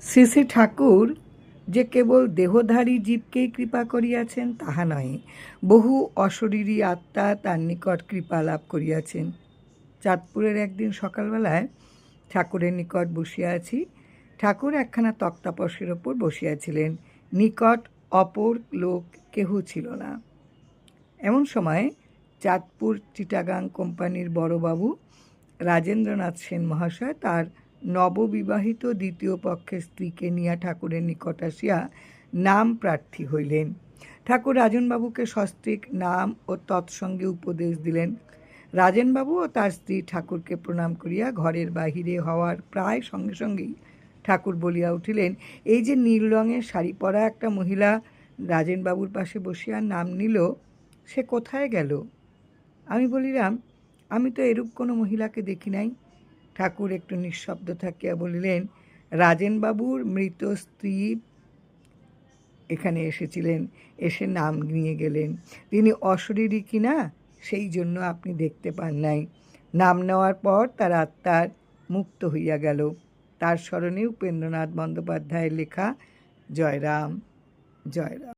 শ্রী শ্রী ঠাকুর যে কেবল দেহধারী জীবকেই কৃপা করিয়াছেন তাহা নয়, বহু অশরীরী আত্মা তার নিকট কৃপা লাভ করিয়াছেন। চাঁদপুরের একদিন সকালবেলায় ঠাকুরের নিকট বসিয়া আছি। ঠাকুর একখানা তক্তাপসের ওপর বসিয়াছিলেন। নিকট অপর লোক কেহ ছিল না। এমন সময় চাঁদপুর চিটাগাং কোম্পানির বড়বাবু রাজেন্দ্রনাথ সেন মহাশয় তার নববিবাহিত দ্বিতীয় পক্ষের স্ত্রীকে নিয়ে ঠাকুরের নিকট আসিয়া নাম প্রার্থী হইলেন। ঠাকুর রাজনবাবুকে সস্ত্রীক নাম ও তৎসঙ্গে উপদেশ দিলেন। রাজেনবাবু ও তার স্ত্রী ঠাকুরকে প্রণাম করিয়া ঘরের বাহিরে হওয়ার প্রায় সঙ্গে সঙ্গেই ঠাকুর বলিয়া উঠিলেন, এই যে নীল রঙের শাড়ি পরা একটা মহিলা রাজেনবাবুর পাশে বসিয়া নাম নিল, সে কোথায় গেল? আমি বলিলাম, আমি তো এরূপ কোনো মহিলাকে দেখি নাই। ঠাকুর একটু নিঃশব্দ থাকিয়া বলিলেন, রাজেনবাবুর মৃত স্ত্রী এখানে এসেছিলেন, এসে নাম নিয়ে গেলেন। তিনি অশরীরী কিনা সেই জন্য আপনি দেখতে পান নাই। নাম নেওয়ার পর তার আত্মার মুক্ত হইয়া গেল। তার স্মরণে উপেন্দ্রনাথ বন্দ্যোপাধ্যায়ের লেখা জয়রাম জয়রাম।